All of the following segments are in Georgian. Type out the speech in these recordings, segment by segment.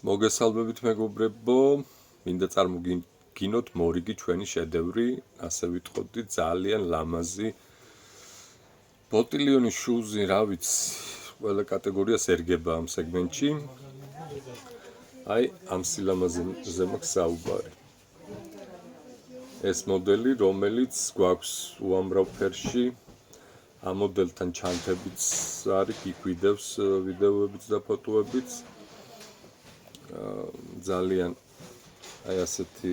მოგესალმებით მეგობრებო, მინდა წარმოგიდგინოთ მორიგი ჩვენი შედევრი, ასე ვიტყოდი, ძალიან ლამაზი ბოტილიონის შუზი, რა ვიცი, ყველა კატეგორიას ერგება ამ სეგმენტში. აი, ამ სილამაზეზე მაქვს საუბარი. ეს მოდელი, რომელიც გვაქვს უამრავ ფერში, ამ მოდელთან ჩანთებიც არის, გიგვიდევს ვიდეოებიც და ფოტოებიც. ძალიან აი ასეთი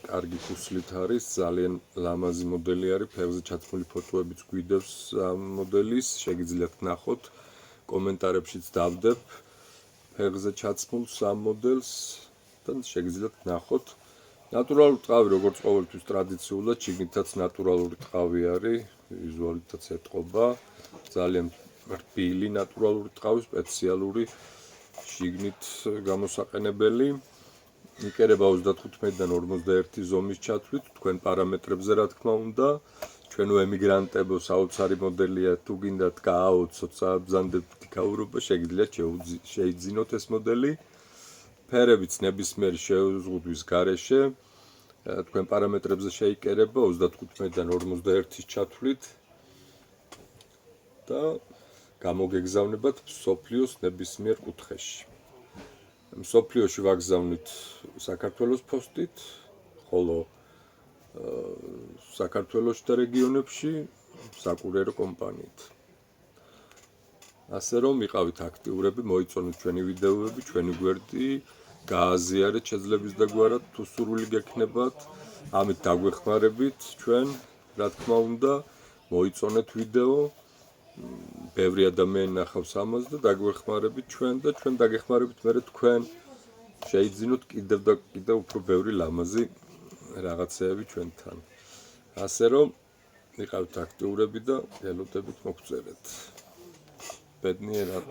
კარგი ქუსლით არის, ძალიან ლამაზი მოდელი არის, ფეხზე ჩაცმული ფოტოებიც გვიდევს ამ მოდელის, შეგიძლიათ ნახოთ, კომენტარებშიც დავდებ ფეხზე ჩაცმულს ამ მოდელს და შეგიძლიათ ნახოთ. ნატურალური ტყავი, როგორც ყოველთვის ტრადიციულად, შიგნითაც ნატურალური ტყავი არის, ვიზუალითაც ეტყობა, ძალიან რბილი ნატურალური ტყავი, სპეციალური შიგნით გამოსაყენებელი. იკერება 35-დან 41 ზომის ჩათვლით, თქვენ პარამეტრებზე რა თქმა უნდა. ჩვენო ემიგრანტებო, საოცარი მოდელია, თუ გინდათ გააოცოთ, საბრძანდებთ იქაურობა, შეგიძლიათ შეიძინოთ ეს მოდელი. ფერებიც ნებისმიერი შეზღუდვის გარეშე, თქვენ პარამეტრებზე შეიკერება 35-დან 41-ის ჩათვლით და გამოგეგზავნებათ მსოფლიოს ნებისმიერ კუთხეში. მსოფლიოში ვაგზავნით საქართველოს ფოსტით, ხოლო საქართველოში და რეგიონებში საკურიერო კომპანიით. ასე რომ იყავით აქტიურები, მოიწონეთ ჩვენი ვიდეოები, ჩვენი გვერდი, გააზიარეთ შეძლების და გვარად, თუ სურვილი გექნებათ, ამით დაგვეხმარებით ჩვენ, რა თქმა უნდა, მოიწონეთ ვიდეო, ბევრი ადამიანი ნახავს ამას და დაგვეხმარებით ჩვენ და ჩვენ დაგეხმარებით მერე თქვენ შეიძინოთ კიდევ და კიდევ უფრო ბევრი ლამაზი რაღაცეები ჩვენთან. ასე რომ იყავით აქტიურები და ელოდებით მოგწერეთ. ბედნიერად.